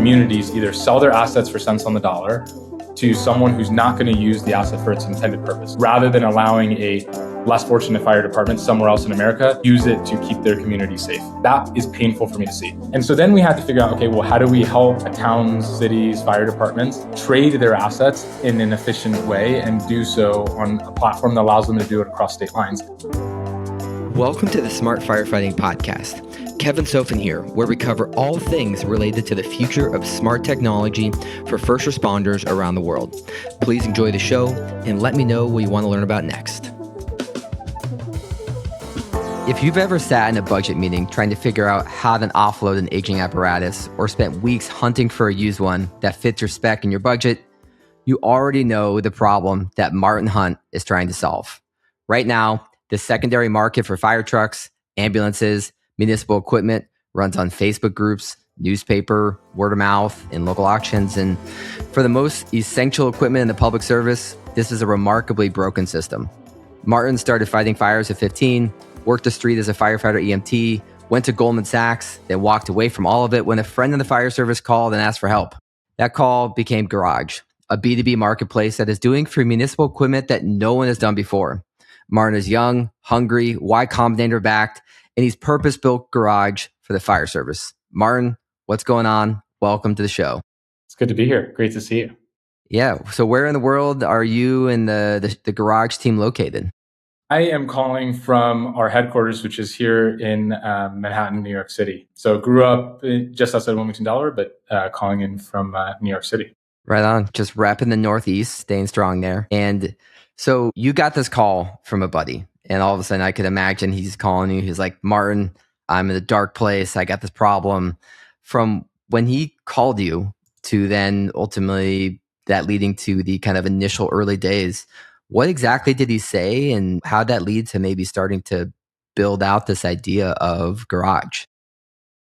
communities either sell their assets for cents on the dollar to someone who's not going to use the asset for its intended purpose, rather than allowing a less fortunate fire department somewhere else in America use it to keep their community safe. That is painful for me to see. And so then we had to figure out, okay, well, how do we help towns, cities, fire departments trade their assets in an efficient way and do so on a platform that allows them to do it across state lines? Welcome to the Smart Firefighting podcast. Kevin Sofin here, where we cover all things related to the future of smart technology for first responders around the world. Please enjoy the show and let me know what you want to learn about next. If you've ever sat in a budget meeting trying to figure out how to offload an aging apparatus or spent weeks hunting for a used one that fits your spec and your budget, you already know the problem that Martin Hunt is trying to solve. Right now, the secondary market for fire trucks, ambulances, municipal equipment runs on Facebook groups, newspaper, word of mouth, and local auctions. And for the most essential equipment in the public service, this is a remarkably broken system. Martin started fighting fires at 15, worked the street as a firefighter EMT, went to Goldman Sachs, then walked away from all of it when a friend in the fire service called and asked for help. That call became Garage, a B2B marketplace that is doing for municipal equipment that no one has done before. Martin is young, hungry, Y Combinator backed, and he's purpose-built Garage for the fire service. Martin, what's going on? Welcome to the show. It's good to be here. Great to see you. Yeah. So where in the world are you and the Garage team located? I am calling from our headquarters, which is here in Manhattan, New York City. So grew up just outside Wilmington, Delaware, but calling in from New York City. Right on. Just repping the Northeast, staying strong there. And so you got this call from a buddy. And all of a sudden I could imagine he's calling you. He's like, Martin, I'm in a dark place. I got this problem. From when he called you to then ultimately that leading to the kind of initial early days, what exactly did he say and how did that lead to maybe starting to build out this idea of Garage?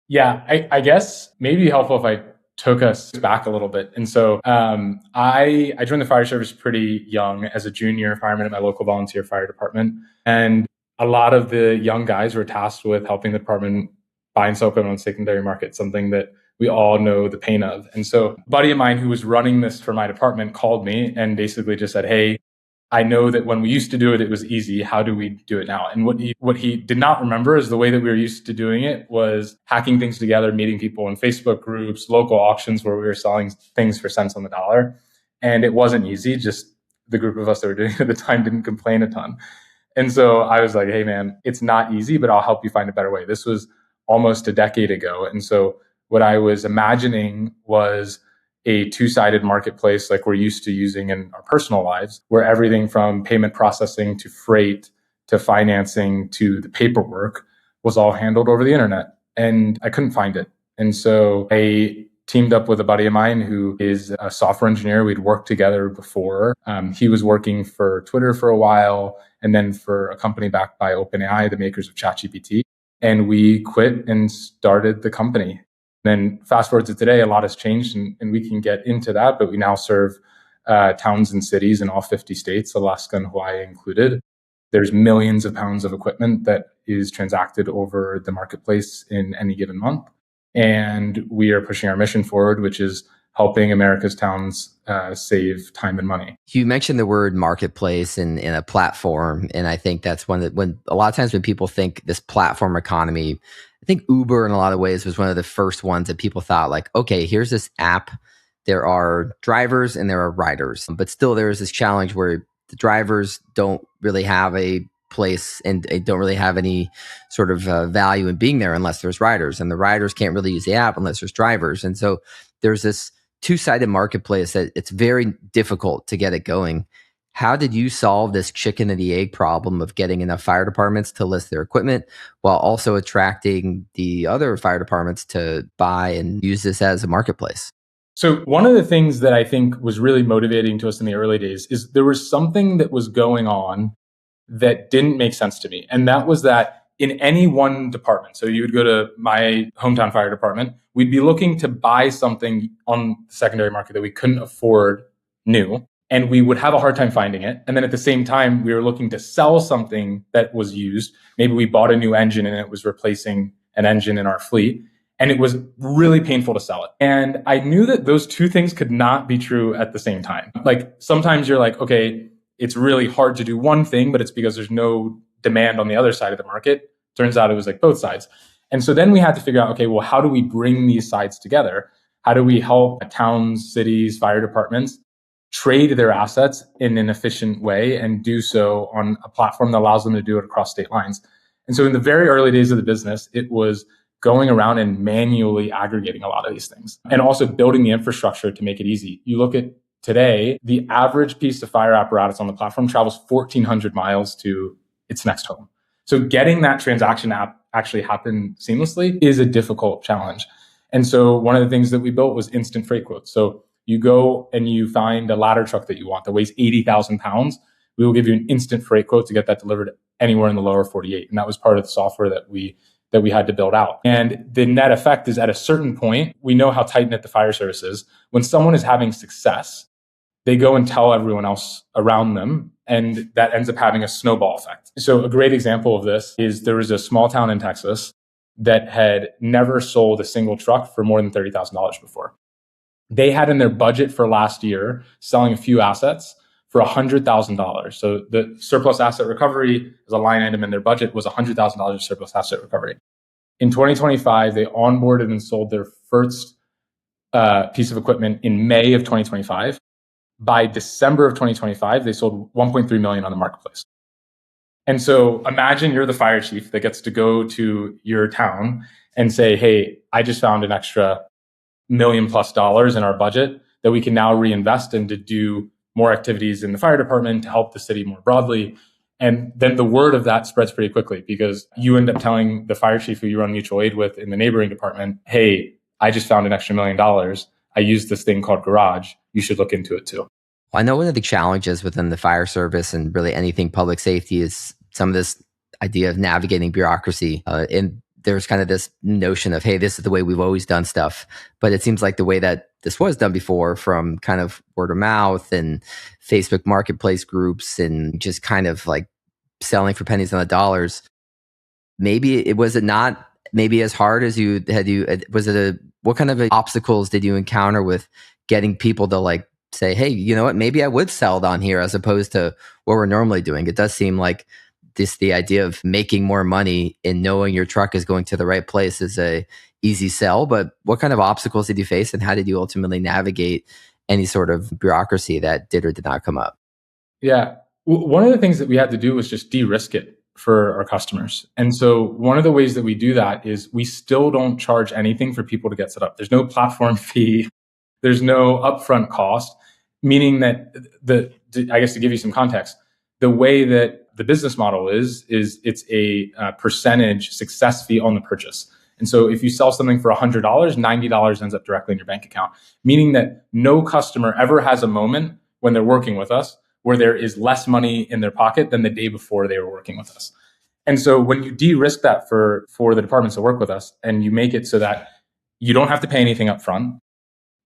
Yeah, I guess maybe helpful if I took us back a little bit. And so I joined the fire service pretty young as a junior fireman at my local volunteer fire department. And a lot of the young guys were tasked with helping the department buy and sell equipment on secondary market, something that we all know the pain of. And so a buddy of mine who was running this for my department called me and basically just said, hey, I know that when we used to do it, it was easy. How do we do it now? And what he did not remember is the way that we were used to doing it was hacking things together, meeting people in Facebook groups, local auctions where we were selling things for cents on the dollar. And it wasn't easy. Just the group of us that were doing it at the time didn't complain a ton. And so I was like, hey, man, it's not easy, but I'll help you find a better way. This was almost a decade ago. And so what I was imagining was a two-sided marketplace like we're used to using in our personal lives, where everything from payment processing to freight to financing to the paperwork was all handled over the internet. And I couldn't find it. And so I teamed up with a buddy of mine who is a software engineer. We'd worked together before. He was working for Twitter for a while and then for a company backed by OpenAI, the makers of ChatGPT. And we quit and started the company. Then fast forward to today, a lot has changed and we can get into that, but we now serve towns and cities in all 50 states, Alaska and Hawaii included. There's millions of pounds of equipment that is transacted over the marketplace in any given month. And we are pushing our mission forward, which is helping America's towns save time and money. You mentioned the word marketplace and a platform. And I think that's when a lot of times when people think this platform economy, I think Uber in a lot of ways was one of the first ones that people thought like, okay, here's this app. There are drivers and there are riders, but still there is this challenge where the drivers don't really have a place and they don't really have any sort of value in being there unless there's riders, and the riders can't really use the app unless there's drivers. And so there's this two-sided marketplace that it's very difficult to get it going. How did you solve this chicken and the egg problem of getting enough fire departments to list their equipment while also attracting the other fire departments to buy and use this as a marketplace? So one of the things that I think was really motivating to us in the early days is there was something that was going on that didn't make sense to me. And that was that in any one department, so you would go to my hometown fire department, we'd be looking to buy something on the secondary market that we couldn't afford new, and we would have a hard time finding it. And then at the same time, we were looking to sell something that was used. Maybe we bought a new engine and it was replacing an engine in our fleet. And it was really painful to sell it. And I knew that those two things could not be true at the same time. Like sometimes you're like, okay, it's really hard to do one thing, but it's because there's no demand on the other side of the market. Turns out it was like both sides. And so then we had to figure out, okay, well, how do we bring these sides together? How do we help towns, cities, fire departments trade their assets in an efficient way and do so on a platform that allows them to do it across state lines? And so in the very early days of the business, it was going around and manually aggregating a lot of these things and also building the infrastructure to make it easy. You look at today, the average piece of fire apparatus on the platform travels 1,400 miles to its next home. So getting that transaction app actually happen seamlessly is a difficult challenge. And so one of the things that we built was instant freight quotes. So you go and you find a ladder truck that you want that weighs 80,000 pounds. We will give you an instant freight quote to get that delivered anywhere in the lower 48. And that was part of the software that we had to build out. And the net effect is at a certain point, we know how tight-knit the fire service is. When someone is having success, they go and tell everyone else around them, and that ends up having a snowball effect. So a great example of this is there was a small town in Texas that had never sold a single truck for more than $30,000 before. They had in their budget for last year selling a few assets for $100,000. So the surplus asset recovery as a line item in their budget was $100,000 of surplus asset recovery. In 2025, they onboarded and sold their first piece of equipment in May of 2025. By December of 2025, they sold 1.3 million on the marketplace. And so imagine you're the fire chief that gets to go to your town and say, hey, I just found an extra $1 million+ in our budget that we can now reinvest in to do more activities in the fire department to help the city more broadly. And then the word of that spreads pretty quickly because you end up telling the fire chief who you run mutual aid with in the neighboring department, hey, I just found an extra $1 million. I use this thing called Garage. You should look into it too. I know one of the challenges within the fire service and really anything public safety is some of this idea of navigating bureaucracy. And there's kind of this notion of, hey, this is the way we've always done stuff. But it seems like the way that this was done before, from kind of word of mouth and Facebook marketplace groups and just kind of like selling for pennies on the dollars, maybe it was it not maybe as hard as what kind of obstacles did you encounter with getting people to like say, hey, you know what, maybe I would sell it on here as opposed to what we're normally doing? It does seem like the idea of making more money and knowing your truck is going to the right place is a easy sell. But what kind of obstacles did you face, and how did you ultimately navigate any sort of bureaucracy that did or did not come up? Yeah. One of the things that we had to do was just de-risk it for our customers. And so one of the ways that we do that is we still don't charge anything for people to get set up. There's no platform fee. There's no upfront cost, meaning that I guess to give you some context, the way that the business model is it's a percentage success fee on the purchase. And so if you sell something for $100, $90 ends up directly in your bank account, meaning that no customer ever has a moment when they're working with us where there is less money in their pocket than the day before they were working with us. And so when you de-risk that for the departments that work with us, and you make it so that you don't have to pay anything up front,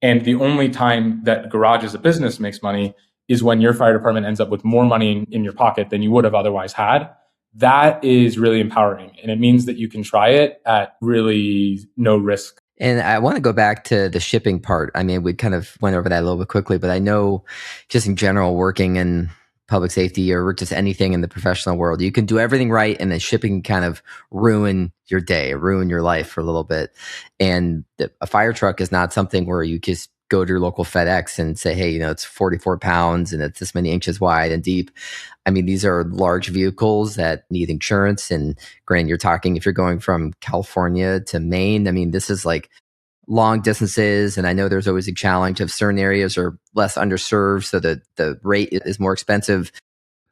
and the only time that Garage as a business makes money is when your fire department ends up with more money in your pocket than you would have otherwise had, that is really empowering. And it means that you can try it at really no risk. And I want to go back to the shipping part. I mean, we kind of went over that a little bit quickly, but I know just in general, working in public safety or just anything in the professional world, you can do everything right, and then shipping can kind of ruin your day, ruin your life for a little bit. And a fire truck is not something where you just go to your local FedEx and say, hey, it's 44 pounds and it's this many inches wide and deep. I mean, these are large vehicles that need insurance. And granted, you're talking, if you're going from California to Maine, I mean, this is like long distances. And I know there's always a challenge of certain areas are less underserved, so that the rate is more expensive.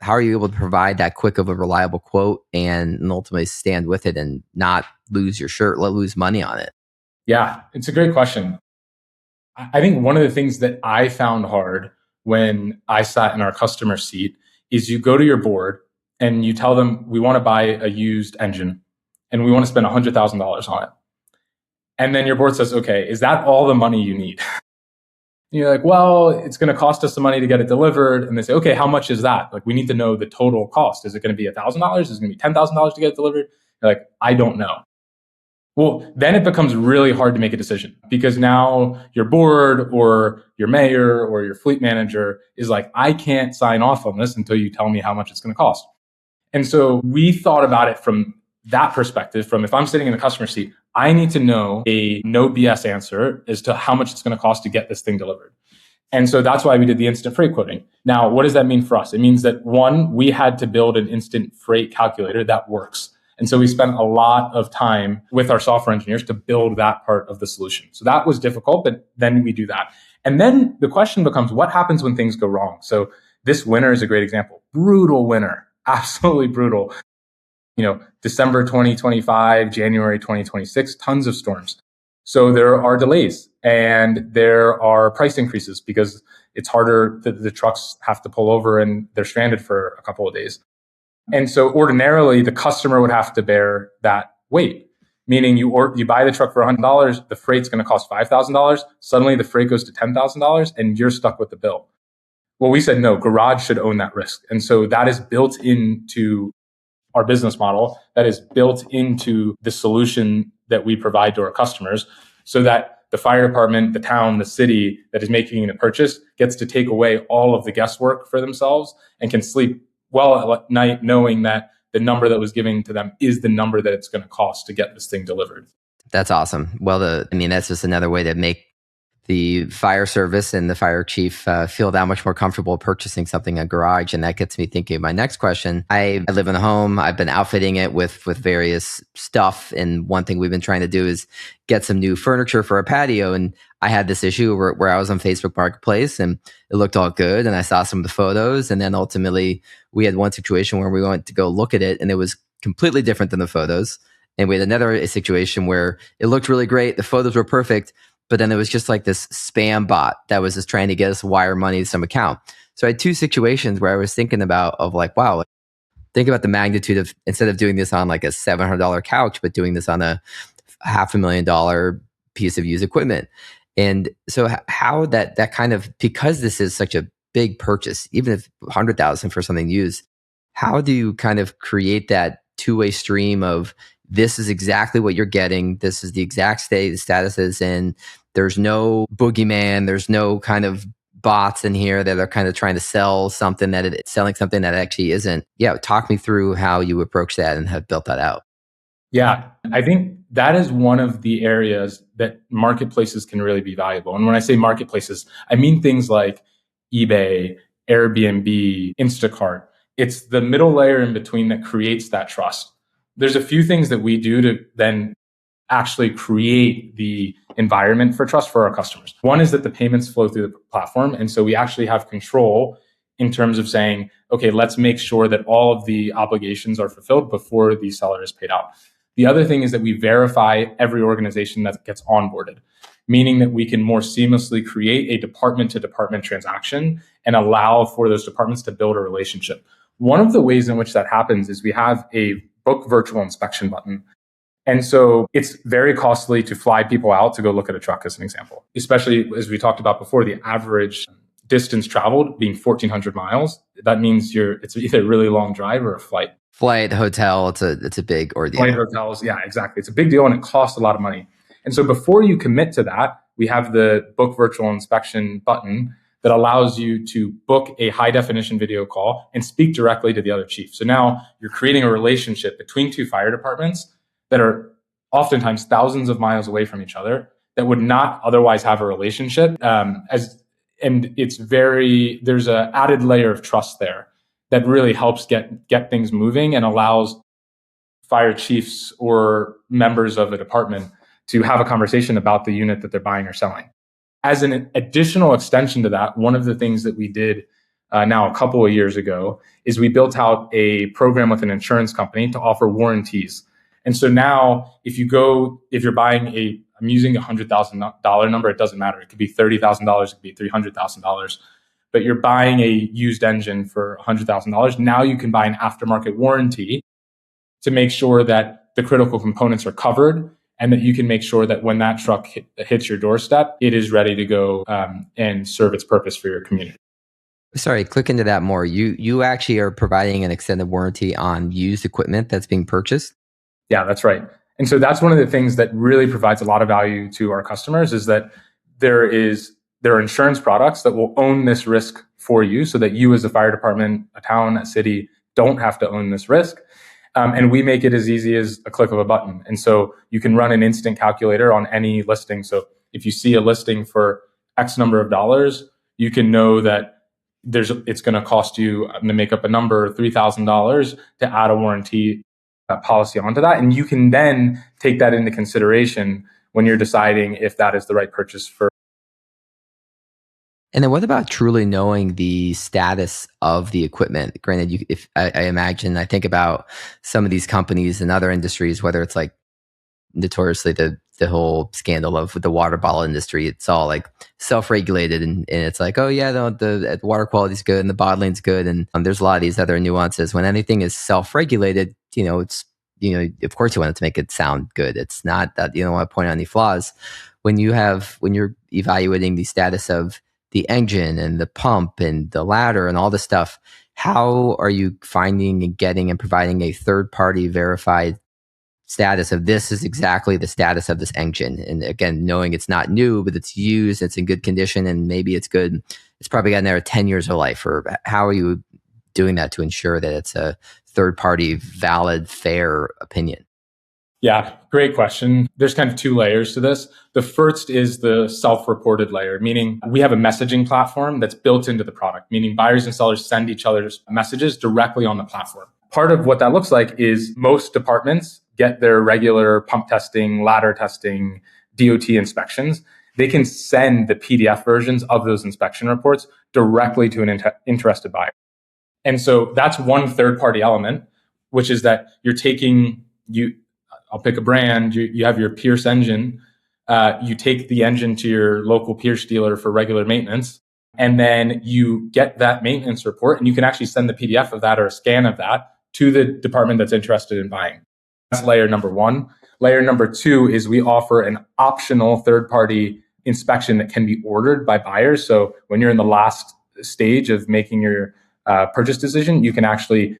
How are you able to provide that quick of a reliable quote and ultimately stand with it and not lose your shirt, lose money on it? Yeah, it's a great question. I think one of the things that I found hard when I sat in our customer seat is you go to your board and you tell them, we want to buy a used engine and we want to spend $100,000 on it. And then your board says, okay, is that all the money you need? And you're like, well, it's going to cost us some money to get it delivered. And they say, okay, how much is that? Like, we need to know the total cost. Is it going to be $1,000? Is it going to be $10,000 to get it delivered? You're like, I don't know. Well, then it becomes really hard to make a decision because now your board or your mayor or your fleet manager is like, I can't sign off on this until you tell me how much it's going to cost. And so we thought about it from that perspective, from if I'm sitting in the customer seat, I need to know a no BS answer as to how much it's going to cost to get this thing delivered. And so that's why we did the instant freight quoting. Now, what does that mean for us? It means that one, we had to build an instant freight calculator that works. And so we spent a lot of time with our software engineers to build that part of the solution. So that was difficult, but then we do that. And then the question becomes, what happens when things go wrong? So this winter is a great example. Brutal winter, absolutely brutal. December 2025, January 2026, tons of storms. So there are delays and there are price increases because it's harder. The trucks have to pull over and they're stranded for a couple of days. And so ordinarily the customer would have to bear that weight, meaning you buy the truck for $100, the freight's going to cost $5,000. Suddenly the freight goes to $10,000 and you're stuck with the bill. Well, we said, no, garage should own that risk. And so that is built into our business model, that is built into the solution that we provide to our customers, so that the fire department, the town, the city that is making the purchase gets to take away all of the guesswork for themselves and can sleep well at night knowing that the number that was given to them is the number that it's going to cost to get this thing delivered. That's awesome. Well, that's just another way to make the fire service and the fire chief feel that much more comfortable purchasing something in a garage. And that gets me thinking of my next question. I live in a home. I've been outfitting it with various stuff. And one thing we've been trying to do is get some new furniture for a patio. And I had this issue where I was on Facebook Marketplace and it looked all good. And I saw some of the photos. And then ultimately we had one situation where we went to go look at it and it was completely different than the photos. And we had another situation where it looked really great. The photos were perfect. But then there was just like this spam bot that was just trying to get us wire money to some account. So I had two situations where I was thinking about wow, think about the magnitude of, instead of doing this on like a $700 couch, but doing this on a $500,000 piece of used equipment. And so how that kind of, because this is such a big purchase, even if 100,000 for something used, how do you kind of create that two-way stream of, this is exactly what you're getting. This is the exact status is in. There's no boogeyman. There's no kind of bots in here that are kind of trying to sell something that it's selling something that actually isn't. Yeah, talk me through how you approach that and have built that out. Yeah, I think that is one of the areas that marketplaces can really be valuable. And when I say marketplaces, I mean things like eBay, Airbnb, Instacart. It's the middle layer in between that creates that trust. There's a few things that we do to then actually create the environment for trust for our customers. One is that the payments flow through the platform. And so we actually have control in terms of saying, okay, let's make sure that all of the obligations are fulfilled before the seller is paid out. The other thing is that we verify every organization that gets onboarded, meaning that we can more seamlessly create a department to department transaction and allow for those departments to build a relationship. One of the ways in which that happens is we have a book virtual inspection button. And so it's very costly to fly people out to go look at a truck, as an example, especially as we talked about before, the average distance traveled being 1,400 miles. That means it's either a really long drive or a flight. Flight, hotel, it's a big ordeal. Flight, hotels, yeah, exactly. It's a big deal and it costs a lot of money. And so before you commit to that, we have the book virtual inspection button that allows you to book a high definition video call and speak directly to the other chief. So now you're creating a relationship between two fire departments that are oftentimes thousands of miles away from each other that would not otherwise have a relationship. And there's an added layer of trust there that really helps get things moving and allows fire chiefs or members of a department to have a conversation about the unit that they're buying or selling. As an additional extension to that, one of the things that we did now a couple of years ago is we built out a program with an insurance company to offer warranties. And so now if you're buying I'm using a $100,000 number, it doesn't matter. It could be $30,000, it could be $300,000, but you're buying a used engine for $100,000. Now you can buy an aftermarket warranty to make sure that the critical components are covered and that you can make sure that when that truck hits your doorstep, it is ready to go and serve its purpose for your community. Sorry, click into that more. You actually are providing an extended warranty on used equipment that's being purchased? Yeah, that's right. And so that's one of the things that really provides a lot of value to our customers, is that there are insurance products that will own this risk for you, so that you as a fire department, a town, a city, don't have to own this risk. And we make it as easy as a click of a button. And so you can run an instant calculator on any listing. So if you see a listing for X number of dollars, you can know that it's going to cost you, I'm going to make up a number, $3,000 to add a warranty policy onto that. And you can then take that into consideration when you're deciding if that is the right purchase for. And then what about truly knowing the status of the equipment? Granted, if I imagine, I think about some of these companies in other industries, whether it's like notoriously the whole scandal of the water bottle industry, it's all like self-regulated, and it's like, oh yeah, the water quality is good and the bottling's good, and there's a lot of these other nuances. When anything is self-regulated, it's of course you want it to make it sound good. It's not that you don't want to point out any flaws. When you're evaluating the status of the engine and the pump and the ladder and all this stuff, how are you finding and getting and providing a third-party verified status of this is exactly the status of this engine? And again, knowing it's not new, but it's used, it's in good condition, and maybe it's good. It's probably got another 10 years of life. Or how are you doing that to ensure that it's a third-party, valid, fair opinion? Yeah, great question. There's kind of two layers to this. The first is the self-reported layer, meaning we have a messaging platform that's built into the product, meaning buyers and sellers send each other's messages directly on the platform. Part of what that looks like is most departments get their regular pump testing, ladder testing, DOT inspections. They can send the PDF versions of those inspection reports directly to an interested buyer. And so that's one third-party element, which is that you're taking, I'll pick a brand, you have your Pierce engine, you take the engine to your local Pierce dealer for regular maintenance, and then you get that maintenance report, and you can actually send the PDF of that or a scan of that to the department that's interested in buying. That's layer number one. Layer number two is we offer an optional third-party inspection that can be ordered by buyers. So when you're in the last stage of making your purchase decision, you can actually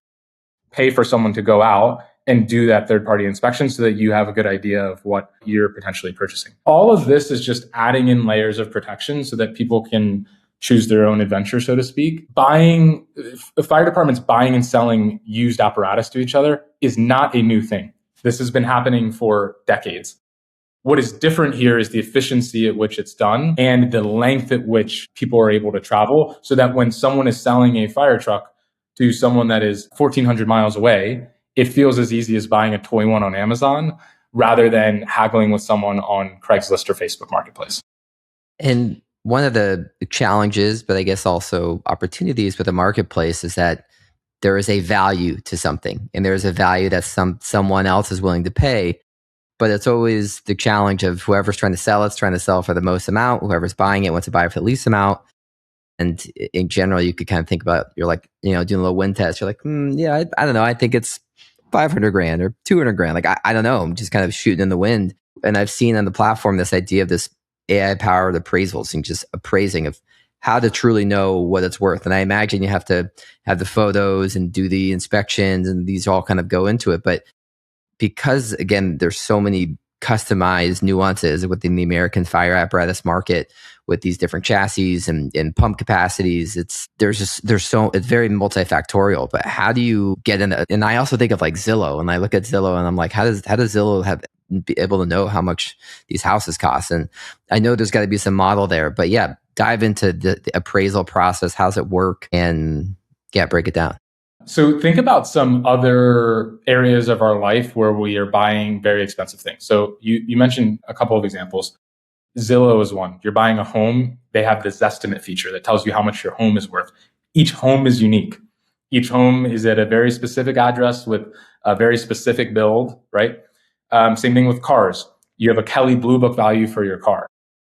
pay for someone to go out and do that third-party inspection so that you have a good idea of what you're potentially purchasing. All of this is just adding in layers of protection so that people can choose their own adventure, so to speak. Fire departments buying and selling used apparatus to each other is not a new thing. This has been happening for decades. What is different here is the efficiency at which it's done and the length at which people are able to travel, so that when someone is selling a fire truck to someone that is 1,400 miles away, it feels as easy as buying a toy one on Amazon rather than haggling with someone on Craigslist or Facebook Marketplace. And one of the challenges, but I guess also opportunities with the marketplace, is that there is a value to something, and there's a value that someone else is willing to pay. But it's always the challenge of whoever's trying to sell it's trying to sell for the most amount. Whoever's buying it wants to buy it for the least amount. And in general, you could kind of think about, you're like, doing a little wind test. You're like, yeah, I don't know. I think it's 500 grand or 200 grand. Like, I don't know. I'm just kind of shooting in the wind. And I've seen on the platform this idea of this AI powered appraisals and just appraising of how to truly know what it's worth. And I imagine you have to have the photos and do the inspections, and these all kind of go into it. But because, again, there's so many customized nuances within the American fire apparatus market with these different chassis and pump capacities, it's very multifactorial. But how do you get in? And I also think of like Zillow, and I look at Zillow and I'm like, how does Zillow be able to know how much these houses cost? And I know there's got to be some model there, but yeah, dive into the appraisal process. How's it work? And yeah, break it down. So think about some other areas of our life where we are buying very expensive things. So you mentioned a couple of examples. Zillow is one. You're buying a home. They have this estimate feature that tells you how much your home is worth. Each home is unique. Each home is at a very specific address with a very specific build, right? Same thing with cars. You have a Kelley Blue Book value for your car.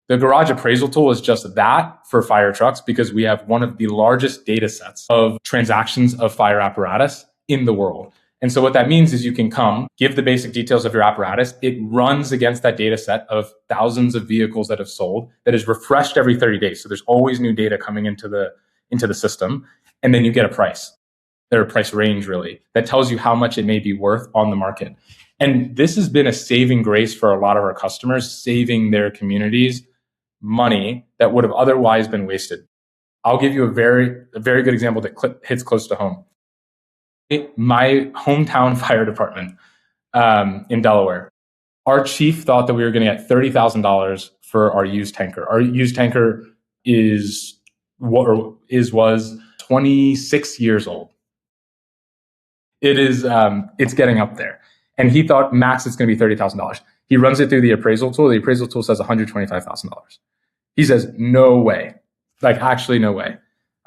The garage appraisal tool is just that for fire trucks, because we have one of the largest data sets of transactions of fire apparatus in the world. And so what that means is you can come, give the basic details of your apparatus. It runs against that data set of thousands of vehicles that have sold, that is refreshed every 30 days. So there's always new data coming into the system. And then you get a price, or a price range really, that tells you how much it may be worth on the market. And this has been a saving grace for a lot of our customers, saving their communities money that would have otherwise been wasted. I'll give you a very good example that hits close to home. My hometown fire department in Delaware, our chief thought that we were going to get $30,000 for our used tanker. Our used tanker was 26 years old. It's getting up there. And he thought max it's going to be $30,000. He runs it through the appraisal tool. The appraisal tool says $125,000. He says, no way. Like, actually, no way.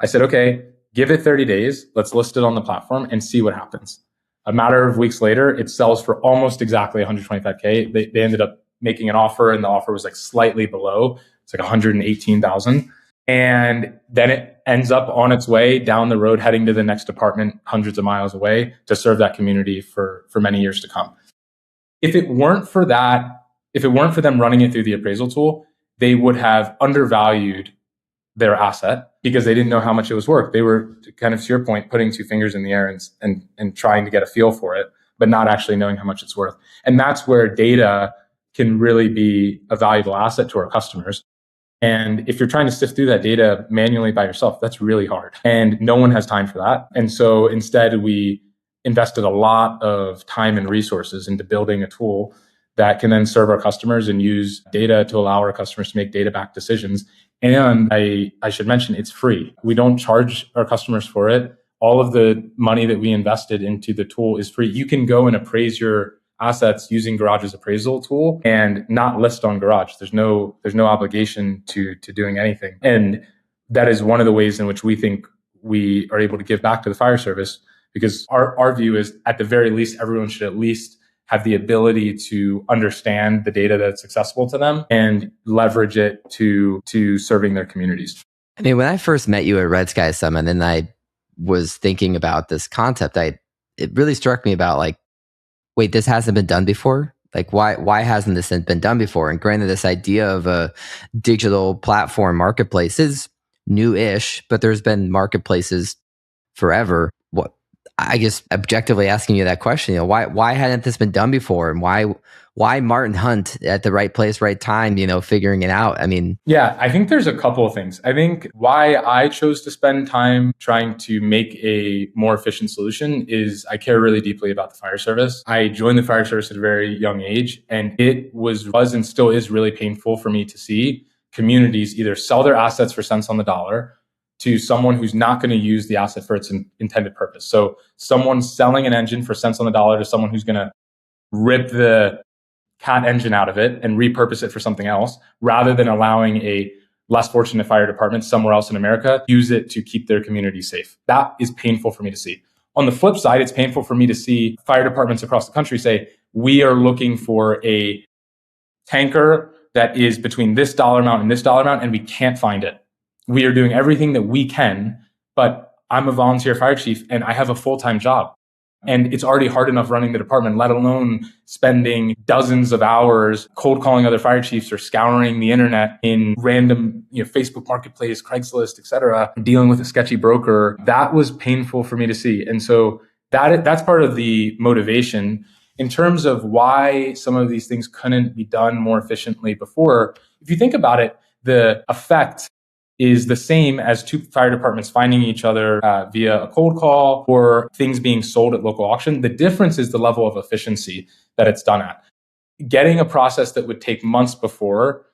I said, okay, give it 30 days. Let's list it on the platform and see what happens. A matter of weeks later, it sells for almost exactly 125K. They ended up making an offer, and the offer was like slightly below. It's like 118,000. And then it ends up on its way down the road, heading to the next department hundreds of miles away to serve that community for many years to come. If it weren't for them running it through the appraisal tool, they would have undervalued their asset because they didn't know how much it was worth. They were, kind of to your point, putting two fingers in the air and trying to get a feel for it, but not actually knowing how much it's worth. And that's where data can really be a valuable asset to our customers. And if you're trying to sift through that data manually by yourself, that's really hard. And no one has time for that. And so instead, we invested a lot of time and resources into building a tool that can then serve our customers and use data to allow our customers to make data-backed decisions. And I should mention, it's free. We don't charge our customers for it. All of the money that we invested into the tool is free. You can go and appraise your assets using Garage's appraisal tool and not list on Garage. There's no obligation to doing anything. And that is one of the ways in which we think we are able to give back to the fire service, because our view is, at the very least, everyone should at least have the ability to understand the data that's accessible to them and leverage it to serving their communities. I mean, when I first met you at Red Sky Summit and I was thinking about this concept, it really struck me about, like, wait, this hasn't been done before? Like, why hasn't this been done before? And granted, this idea of a digital platform marketplace is new-ish, but there's been marketplaces forever. I guess objectively asking you that question, why hadn't this been done before? And why Martin Hunt at the right place, right time, figuring it out? I mean, yeah, I think there's a couple of things. I think why I chose to spend time trying to make a more efficient solution is I care really deeply about the fire service. I joined the fire service at a very young age, and it was and still is really painful for me to see communities either sell their assets for cents on the dollar to someone who's not going to use the asset for its intended purpose. So someone selling an engine for cents on the dollar to someone who's going to rip the cat engine out of it and repurpose it for something else, rather than allowing a less fortunate fire department somewhere else in America use it to keep their community safe. That is painful for me to see. On the flip side, it's painful for me to see fire departments across the country say, we are looking for a tanker that is between this dollar amount and this dollar amount, and we can't find it. We are doing everything that we can, but I'm a volunteer fire chief and I have a full-time job. And it's already hard enough running the department, let alone spending dozens of hours cold calling other fire chiefs or scouring the internet in random, Facebook Marketplace, Craigslist, et cetera, dealing with a sketchy broker. That was painful for me to see. And so that's part of the motivation. In terms of why some of these things couldn't be done more efficiently before, if you think about it, the effect is the same as two fire departments finding each other via a cold call or things being sold at local auction. The difference is the level of efficiency that it's done at. Getting a process that would take months before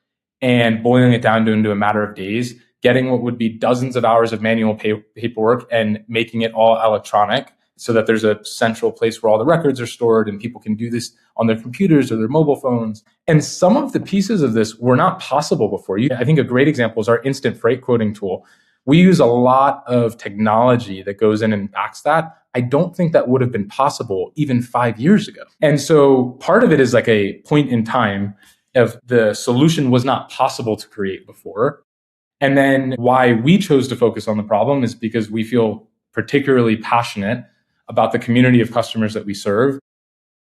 and boiling it down into a matter of days, getting what would be dozens of hours of manual paperwork and making it all electronic so that there's a central place where all the records are stored and people can do this on their computers or their mobile phones. And some of the pieces of this were not possible before. I think a great example is our instant freight quoting tool. We use a lot of technology that goes in and backs that. I don't think that would have been possible even 5 years ago. And so part of it is like a point in time of the solution was not possible to create before. And then why we chose to focus on the problem is because we feel particularly passionate about the community of customers that we serve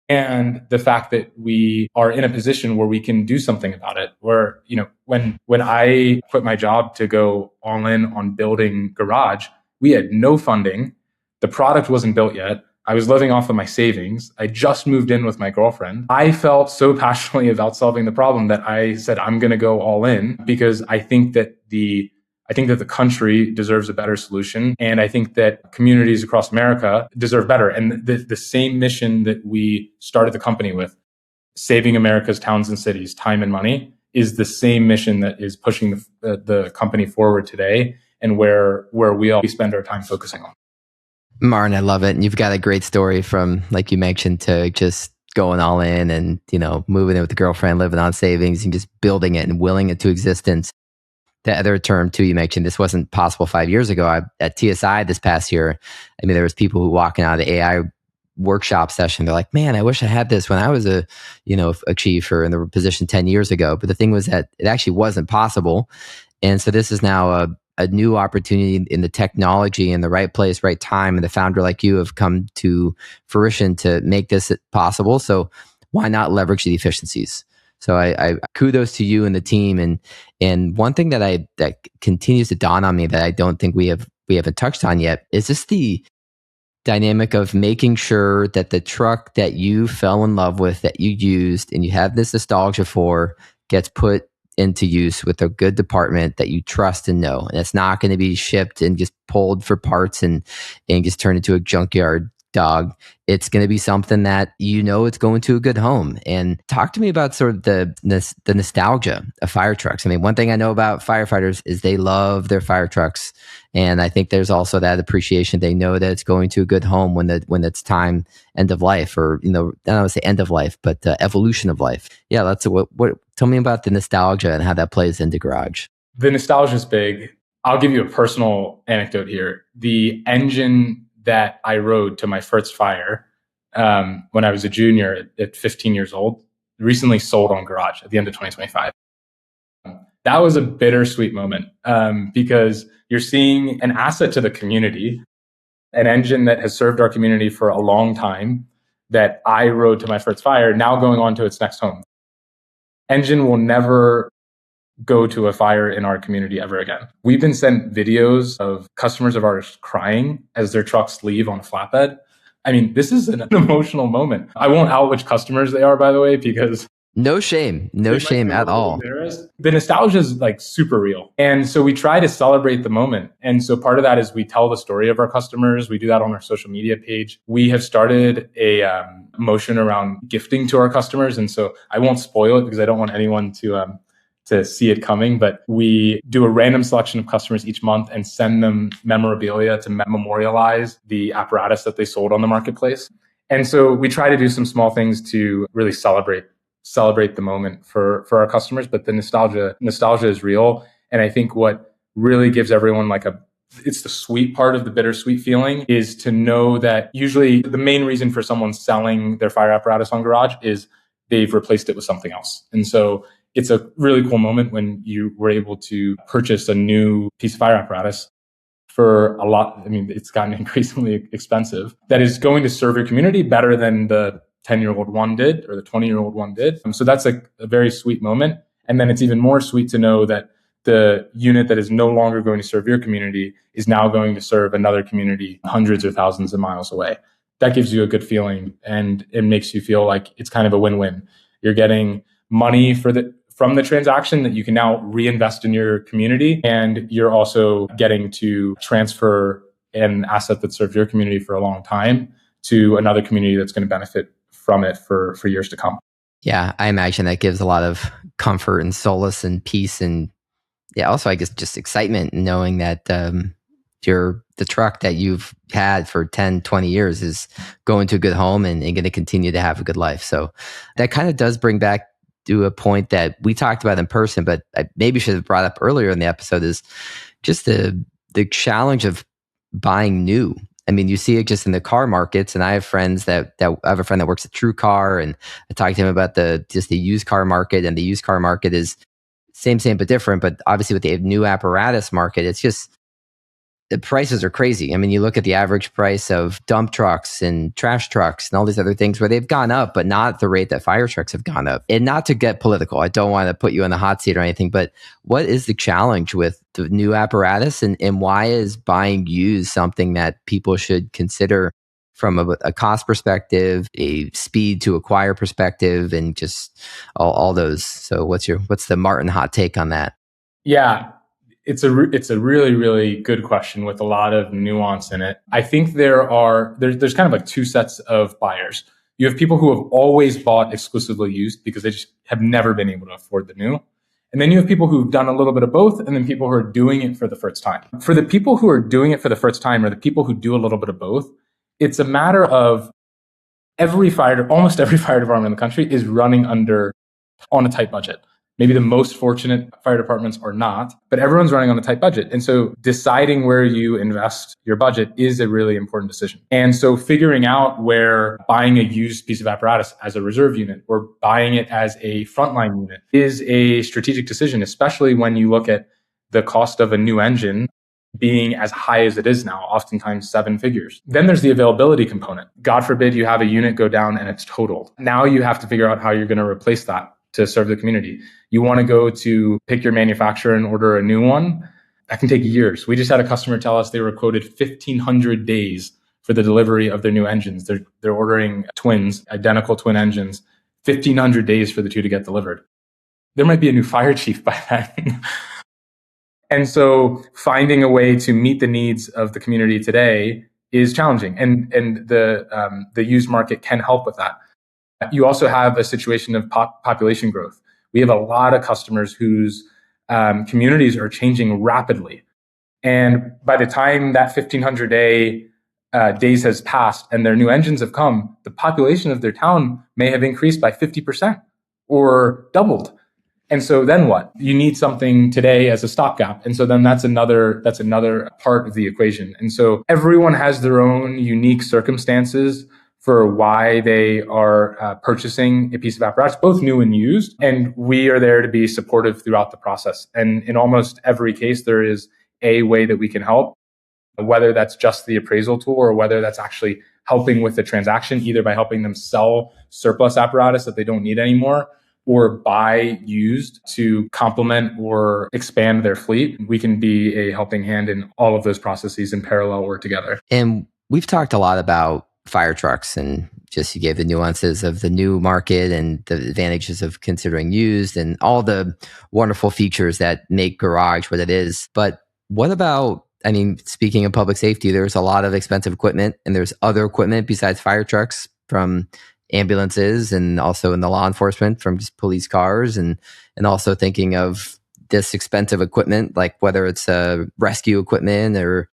and the fact that we are in a position where we can do something about it. Where, when I quit my job to go all in on building Garage, we had no funding. The product wasn't built yet. I was living off of my savings. I just moved in with my girlfriend. I felt so passionately about solving the problem that I said, I'm going to go all in, because I think that the country deserves a better solution. And I think that communities across America deserve better. And the same mission that we started the company with, saving America's towns and cities time and money, is the same mission that is pushing the company forward today, and where we all spend our time focusing on. Martin, I love it. And you've got a great story from, like you mentioned, to just going all in and, moving in with the girlfriend, living on savings and just building it and willing it to existence. The other term too, you mentioned, this wasn't possible 5 years ago. At TSI this past year, there was people who walking out of the AI workshop session. They're like, man, I wish I had this when I was a chief or in the position 10 years ago. But the thing was that it actually wasn't possible. And so this is now a new opportunity in the technology in the right place, right time. And the founder like you have come to fruition to make this possible. So why not leverage the efficiencies? So I kudos to you and the team. And one thing that continues to dawn on me that I don't think we haven't touched on yet is just the dynamic of making sure that the truck that you fell in love with, that you used and you have this nostalgia for, gets put into use with a good department that you trust and know. And it's not going to be shipped and just pulled for parts and just turned into a junkyard dog. It's going to be something that it's going to a good home. And talk to me about sort of the nostalgia of fire trucks. One thing I know about firefighters is they love their fire trucks. And I think there's also that appreciation. They know that it's going to a good home when it's time, end of life, or, I don't want to say end of life, but evolution of life. Yeah, that's what tell me about the nostalgia and how that plays into garage. The nostalgia is big. I'll give you a personal anecdote here. The engine that I rode to my first fire when I was a junior at 15 years old recently sold on Garage at the end of 2025. That was a bittersweet moment because you're seeing an asset to the community, an engine that has served our community for a long time that I rode to my first fire, now going on to its next home. Engine will never go to a fire in our community ever again. We've been sent videos of customers of ours crying as their trucks leave on a flatbed. This is an emotional moment. I won't out which customers they are, by the way, because no shame at all. The nostalgia is like super real. And so we try to celebrate the moment. And so part of that is we tell the story of our customers. We do that on our social media page. We have started a motion around gifting to our customers. And so I won't spoil it because I don't want anyone to see it coming, but we do a random selection of customers each month and send them memorabilia to memorialize the apparatus that they sold on the marketplace. And so we try to do some small things to really celebrate the moment for our customers, but the nostalgia is real. And I think what really gives everyone it's the sweet part of the bittersweet feeling is to know that usually the main reason for someone selling their fire apparatus on Garage is they've replaced it with something else. And so it's a really cool moment when you were able to purchase a new piece of fire apparatus for a lot. It's gotten increasingly expensive. That is going to serve your community better than the 10-year-old one did or the 20-year-old one did. So that's a very sweet moment. And then it's even more sweet to know that the unit that is no longer going to serve your community is now going to serve another community hundreds or thousands of miles away. That gives you a good feeling, and it makes you feel like it's kind of a win-win. You're getting money from the transaction that you can now reinvest in your community, and you're also getting to transfer an asset that served your community for a long time to another community that's going to benefit from it for years to come. Yeah, I imagine that gives a lot of comfort and solace and peace, and also I guess just excitement knowing that the truck that you've had for 10, 20 years is going to a good home and going to continue to have a good life. So that kind of does bring back to a point that we talked about in person, but I maybe should have brought up earlier in the episode, is just the challenge of buying new. You see it just in the car markets, and I have friends I have a friend that works at True Car, and I talked to him about the used car market, and the used car market is same but different. But obviously with the new apparatus market, it's just the prices are crazy. You look at the average price of dump trucks and trash trucks and all these other things where they've gone up, but not at the rate that fire trucks have gone up. And not to get political, I don't want to put you on the hot seat or anything, but what is the challenge with the new apparatus, and why is buying used something that people should consider from a cost perspective, a speed to acquire perspective, and just all those. So what's the Martin hot take on that? Yeah, it's a really, really good question with a lot of nuance in it. I think there's kind of like two sets of buyers. You have people who have always bought exclusively used because they just have never been able to afford the new. And then you have people who've done a little bit of both, and then people who are doing it for the first time. For the people who are doing it for the first time, or the people who do a little bit of both, it's a matter of almost every fire department in the country is running on a tight budget. Maybe the most fortunate fire departments are not, but everyone's running on a tight budget. And so deciding where you invest your budget is a really important decision. And so figuring out where buying a used piece of apparatus as a reserve unit or buying it as a frontline unit is a strategic decision, especially when you look at the cost of a new engine being as high as it is now, oftentimes 7 figures. Then there's the availability component. God forbid you have a unit go down and it's totaled. Now you have to figure out how you're going to replace that to serve the community. You want to go to pick your manufacturer and order a new one. That can take years. We just had a customer tell us they were quoted 1,500 days for the delivery of their new engines. They're ordering identical twin engines, 1,500 days for the two to get delivered. There might be a new fire chief by then. And so finding a way to meet the needs of the community today is challenging. And the used market can help with that. You also have a situation of population growth. We have a lot of customers whose communities are changing rapidly. And by the time that 1,500 days has passed and their new engines have come, the population of their town may have increased by 50% or doubled. And so then what? You need something today as a stopgap. And so then that's another part of the equation. And so everyone has their own unique circumstances for why they are purchasing a piece of apparatus, both new and used. And we are there to be supportive throughout the process. And in almost every case, there is a way that we can help, whether that's just the appraisal tool or whether that's actually helping with the transaction, either by helping them sell surplus apparatus that they don't need anymore, or buy used to complement or expand their fleet. We can be a helping hand in all of those processes in parallel or together. And we've talked a lot about fire trucks, and just you gave the nuances of the new market and the advantages of considering used and all the wonderful features that make garage what it is. But what about, I mean, speaking of public safety, there's a lot of expensive equipment, and there's other equipment besides fire trucks, from ambulances and also in the law enforcement from just police cars, and also thinking of this expensive equipment, like whether it's rescue equipment or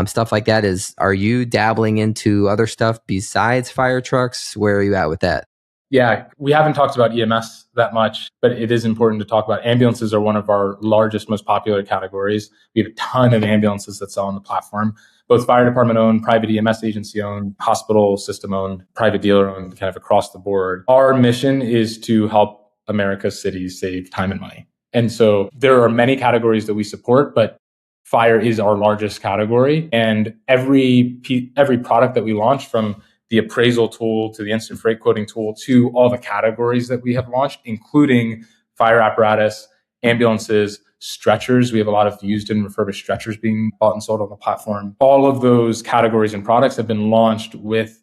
stuff like that. Are you dabbling into other stuff besides fire trucks? Where are you at with that? Yeah, we haven't talked about EMS that much, but it is important to talk about. Ambulances are one of our largest, most popular categories. We have a ton of ambulances that sell on the platform, both fire department owned, private EMS agency owned, hospital system owned, private dealer owned, kind of across the board. Our mission is to help America's cities save time and money. And so there are many categories that we support, but fire is our largest category. And every product that we launch, from the appraisal tool to the instant freight quoting tool to all the categories that we have launched, including fire apparatus, ambulances, stretchers. We have a lot of used and refurbished stretchers being bought and sold on the platform. All of those categories and products have been launched with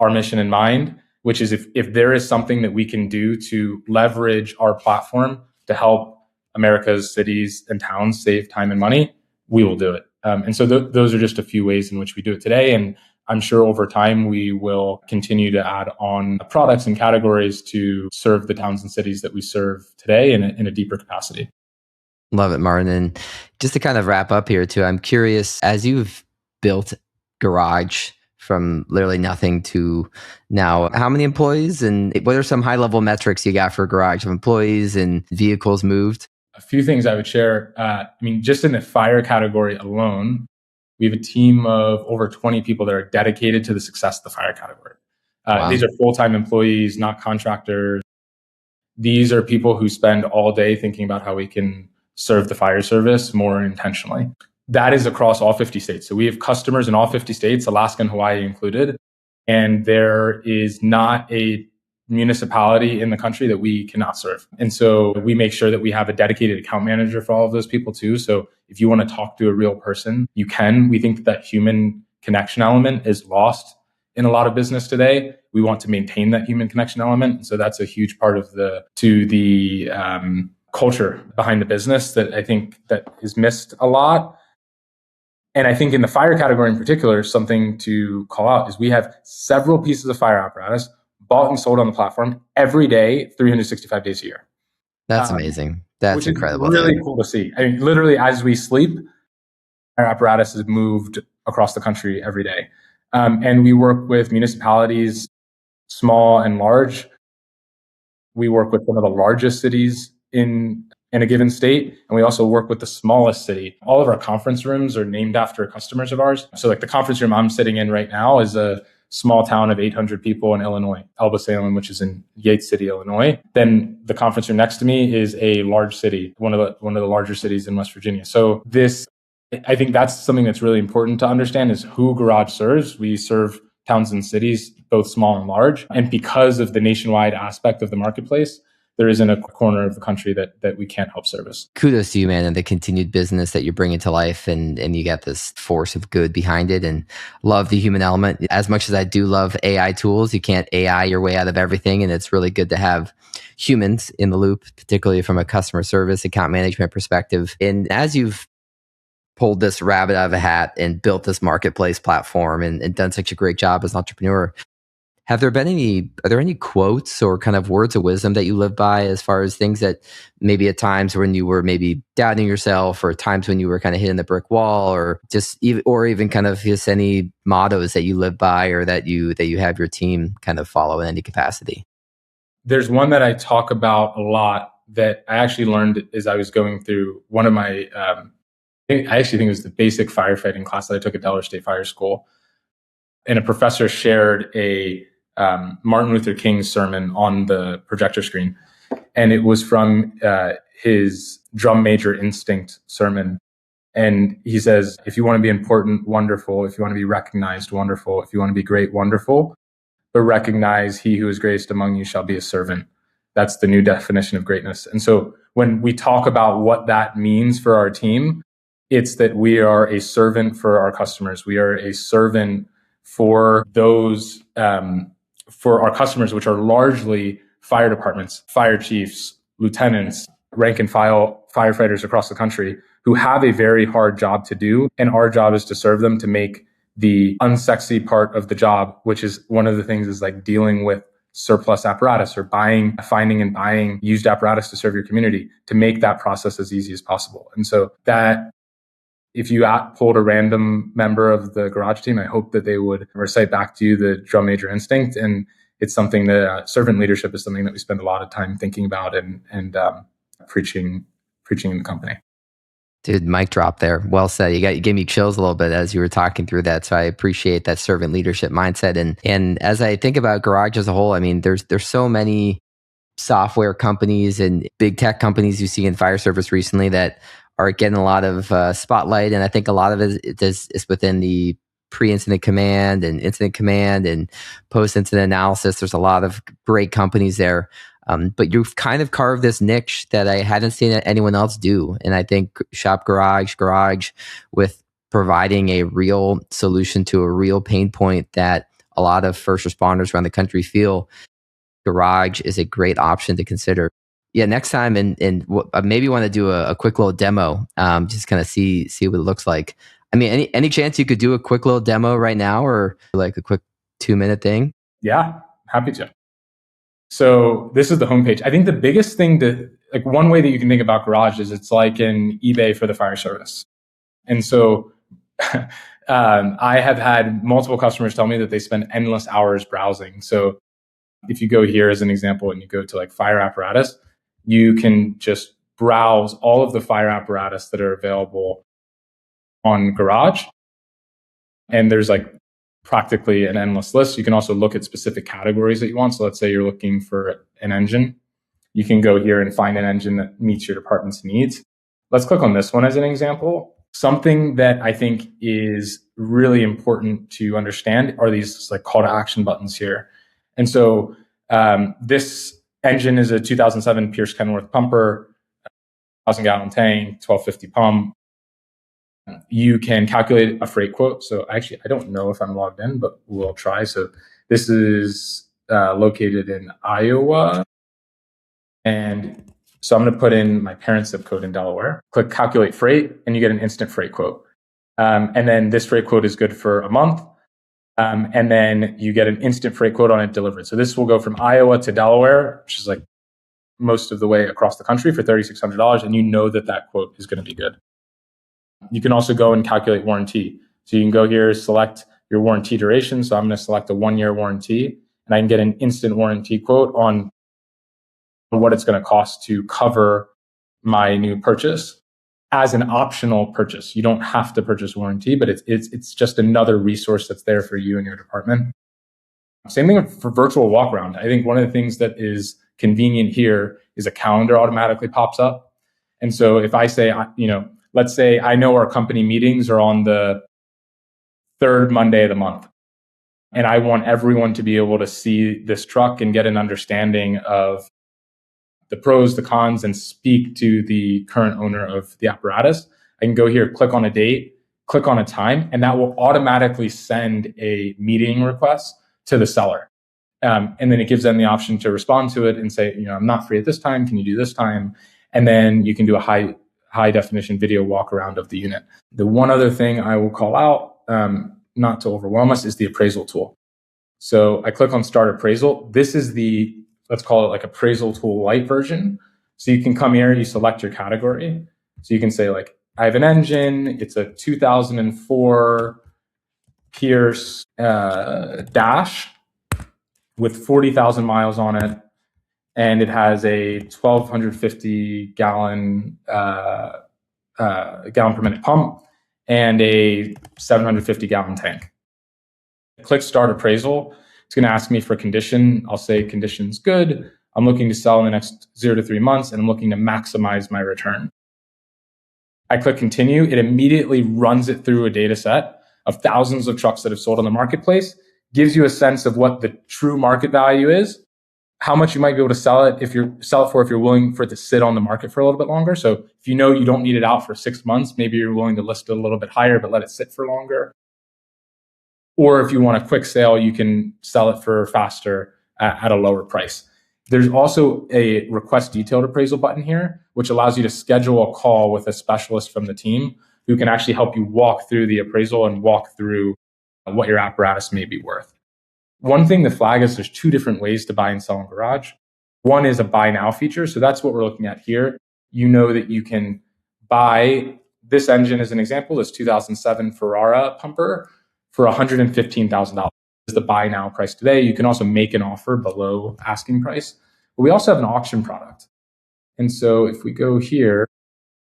our mission in mind, which is if there is something that we can do to leverage our platform to help America's cities and towns save time and money, we will do it. And so those are just a few ways in which we do it today. And I'm sure over time we will continue to add on products and categories to serve the towns and cities that we serve today in a deeper capacity. Love it, Martin. And just to kind of wrap up here too, I'm curious, as you've built Garage from literally nothing to now, how many employees, and what are some high level metrics you got for Garage of employees and vehicles moved? A few things I would share. Just in the fire category alone, we have a team of over 20 people that are dedicated to the success of the fire category. Wow. These are full-time employees, not contractors. These are people who spend all day thinking about how we can serve the fire service more intentionally. That is across all 50 states. So we have customers in all 50 states, Alaska and Hawaii included. And there is not a municipality in the country that we cannot serve. And so we make sure that we have a dedicated account manager for all of those people too. So if you want to talk to a real person, you can. We think that human connection element is lost in a lot of business today. We want to maintain that human connection element. So that's a huge part of the culture behind the business that I think that is missed a lot. And I think in the fire category in particular, something to call out is we have several pieces of fire apparatus bought and sold on the platform every day, 365 days a year. That's amazing. That's which is incredible. really cool to see. I mean, literally, as we sleep, our apparatus is moved across the country every day. And we work with municipalities, small and large. We work with some of the largest cities in a given state, and we also work with the smallest city. All of our conference rooms are named after customers of ours. So like the conference room I'm sitting in right now is a small town of 800 people in Illinois, Elba Salem, which is in Yates City, Illinois. Then the conference room next to me is a large city, one of the larger cities in West Virginia. So I think that's something that's really important to understand is who Garage serves. We serve towns and cities, both small and large. And because of the nationwide aspect of the marketplace, there isn't a corner of the country that we can't help service. Kudos to you, man, and the continued business that you're bringing to life, and you got this force of good behind it, and love the human element. As much as I do love AI tools, you can't AI your way out of everything, and it's really good to have humans in the loop, particularly from a customer service, account management perspective. And as you've pulled this rabbit out of a hat and built this marketplace platform and done such a great job as an entrepreneur, are there any quotes or kind of words of wisdom that you live by as far as things that maybe at times when you were maybe doubting yourself, or times when you were kind of hitting the brick wall, or even kind of just any mottos that you live by, or that you have your team kind of follow in any capacity? There's one that I talk about a lot that I actually learned as I was going through one of my, I actually think it was the basic firefighting class that I took at Delaware State Fire School. And a professor shared a Martin Luther King's sermon on the projector screen. And it was from his drum major instinct sermon. And he says, if you want to be important, wonderful. If you want to be recognized, wonderful. If you want to be great, wonderful. But recognize he who is greatest among you shall be a servant. That's the new definition of greatness. And so when we talk about what that means for our team, it's that we are a servant for our customers. We are a servant for those, for our customers, which are largely fire departments, fire chiefs, lieutenants, rank and file firefighters across the country who have a very hard job to do. And our job is to serve them, to make the unsexy part of the job, which is one of the things, is like dealing with surplus apparatus, or finding and buying used apparatus to serve your community, to make that process as easy as possible. And so that, if you pulled a random member of the Garage team, I hope that they would recite back to you the drum major instinct. And it's something that servant leadership is something that we spend a lot of time thinking about and preaching in the company. Dude, mic drop there. Well said. You gave me chills a little bit as you were talking through that. So I appreciate that servant leadership mindset. And as I think about Garage as a whole, I mean, there's so many software companies and big tech companies you see in fire service recently that are getting a lot of spotlight. And I think a lot of it is within the pre-incident command and incident command and post-incident analysis. There's a lot of great companies there. But you've kind of carved this niche that I hadn't seen anyone else do. And I think Shop Garage, with providing a real solution to a real pain point that a lot of first responders around the country feel, Garage is a great option to consider. Yeah, next time, and maybe want to do a quick little demo, just kind of see what it looks like. I mean, any chance you could do a quick little demo right now, or like a quick 2-minute thing? Yeah, happy to. So this is the homepage. I think the biggest thing one way that you can think about Garage is it's like an eBay for the fire service. And so I have had multiple customers tell me that they spend endless hours browsing. So if you go here as an example and you go to like fire apparatus, you can just browse all of the fire apparatus that are available on Garage. And there's like practically an endless list. You can also look at specific categories that you want. So let's say you're looking for an engine. You can go here and find an engine that meets your department's needs. Let's click on this one as an example. Something that I think is really important to understand are these like call to action buttons here. And so this engine is a 2007 Pierce Kenworth pumper, 1,000 gallon tank, 1250 pump. You can calculate a freight quote. So actually, I don't know if I'm logged in, but we'll try. So this is located in Iowa. And so I'm going to put in my parents' zip code in Delaware, click calculate freight, and you get an instant freight quote. And then this freight quote is good for a month. And then you get an instant freight quote on it delivered. So this will go from Iowa to Delaware, which is like most of the way across the country for $3,600. And you know that that quote is going to be good. You can also go and calculate warranty. So you can go here, select your warranty duration. So I'm going to select a 1-year warranty, and I can get an instant warranty quote on what it's going to cost to cover my new purchase as an optional purchase. You don't have to purchase warranty, but it's just another resource that's there for you and your department. Same thing for virtual walk around. I think one of the things that is convenient here is a calendar automatically pops up. And so if I say, let's say I know our company meetings are on the third Monday of the month, and I want everyone to be able to see this truck and get an understanding of the pros, the cons, and speak to the current owner of the apparatus. I can go here, click on a date, click on a time, and that will automatically send a meeting request to the seller. And then it gives them the option to respond to it and say, I'm not free at this time. Can you do this time? And then you can do a high definition video walk around of the unit. The one other thing I will call out, not to overwhelm us, is the appraisal tool. So I click on start appraisal. This is the, let's call it like appraisal tool light version. So you can come here, you select your category. So you can say like, I have an engine, it's a 2004 Pierce Dash with 40,000 miles on it. And it has a 1,250 gallon per minute pump and a 750 gallon tank. Click start appraisal. It's going to ask me for condition. I'll say condition's good. I'm looking to sell in the next 0 to 3 months, and I'm looking to maximize my return. I click continue. It immediately runs it through a data set of thousands of trucks that have sold on the marketplace, gives you a sense of what the true market value is, how much you might be able to sell it if you're willing for it to sit on the market for a little bit longer. So if you know you don't need it out for 6 months, maybe you're willing to list it a little bit higher, but let it sit for longer. Or if you want a quick sale, you can sell it for faster at a lower price. There's also a request detailed appraisal button here, which allows you to schedule a call with a specialist from the team who can actually help you walk through the appraisal and walk through what your apparatus may be worth. One thing to flag is there's 2 different ways to buy and sell in Garage. One is a buy now feature. So that's what we're looking at here. You know that you can buy this engine as an example, this 2007 Ferrara pumper for $115,000 is the buy now price today. You can also make an offer below asking price. But we also have an auction product. And so if we go here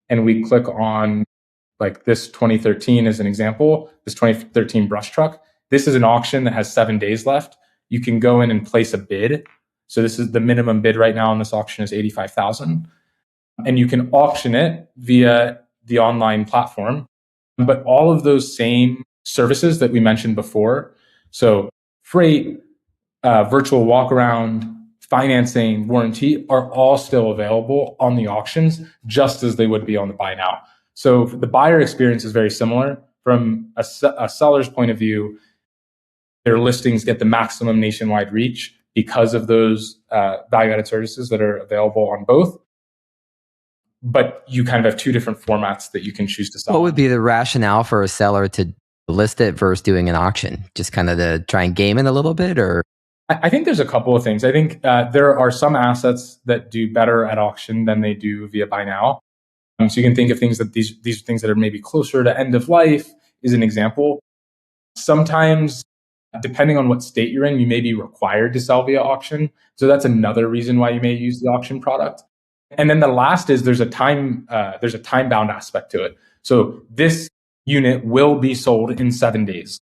and we click on like this 2013 as an example, this 2013 brush truck, this is an auction that has 7 days left. You can go in and place a bid. So this is the minimum bid right now on this auction is $85,000. And you can auction it via the online platform. But all of those same services that we mentioned before, so freight, virtual walk around, financing, warranty, are all still available on the auctions, just as they would be on the buy now. So the buyer experience is very similar. From a seller's point of view, their listings get the maximum nationwide reach because of those value-added services that are available on both. But you kind of have 2 different formats that you can choose to sell. What would be the rationale for a seller to list it versus doing an auction? Just kind of to try and game it a little bit, or? I think there's a couple of things. I think there are some assets that do better at auction than they do via buy now. So you can think of things that these are things that are maybe closer to end of life is an example. Sometimes, depending on what state you're in, you may be required to sell via auction. So that's another reason why you may use the auction product. And then the last is there's a time bound aspect to it. So this unit will be sold in 7 days.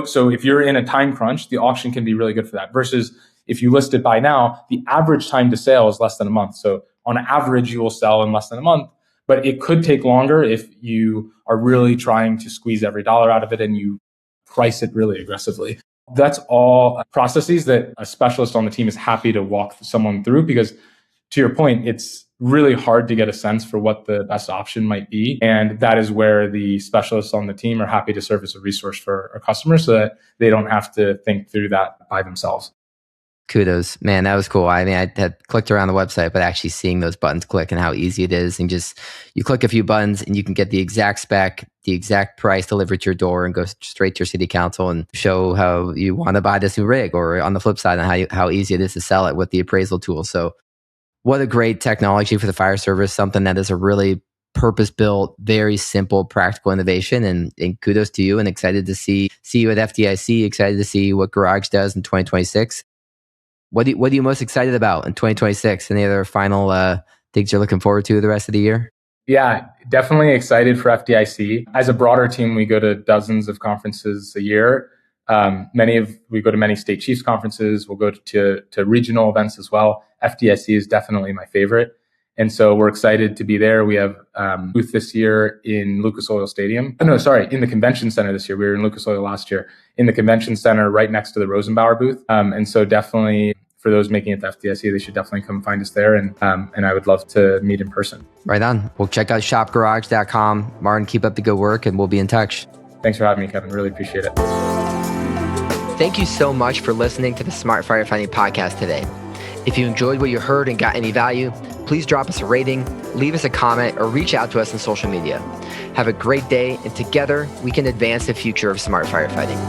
So if you're in a time crunch, the auction can be really good for that. Versus if you list it by now, the average time to sale is less than a month. So on average, you will sell in less than a month, but it could take longer if you are really trying to squeeze every dollar out of it and you price it really aggressively. That's all processes that a specialist on the team is happy to walk someone through, because to your point, it's really hard to get a sense for what the best option might be. And that is where the specialists on the team are happy to serve as a resource for our customers so that they don't have to think through that by themselves. Kudos, man. That was cool. I mean, I had clicked around the website, but actually seeing those buttons click and how easy it is, and just you click a few buttons and you can get the exact spec, the exact price delivered to your door, and go straight to your city council and show how you want to buy this new rig, or on the flip side, on how easy it is to sell it with the appraisal tool. So, what a great technology for the fire service! Something that is a really purpose-built, very simple, practical innovation. And kudos to you. And excited to see you at FDIC. Excited to see what Garage does in 2026. What are you most excited about in 2026? Any other final things you're looking forward to the rest of the year? Yeah, definitely excited for FDIC. As a broader team, we go to dozens of conferences a year. We go to many state chiefs conferences. We'll go to regional events as well. FDIC is definitely my favorite. And so we're excited to be there. We have booth this year in Lucas Oil Stadium. In the convention center this year. We were in Lucas Oil last year. In the convention center right next to the Rosenbauer booth. And so definitely for those making it to FDIC, they should definitely come find us there. And I would love to meet in person. Right on. Well, check out shopgarage.com. Martin, keep up the good work and we'll be in touch. Thanks for having me, Kevin. Really appreciate it. Thank you so much for listening to the Smart Firefighting podcast today. If you enjoyed what you heard and got any value, please drop us a rating, leave us a comment, or reach out to us on social media. Have a great day, and together we can advance the future of smart firefighting.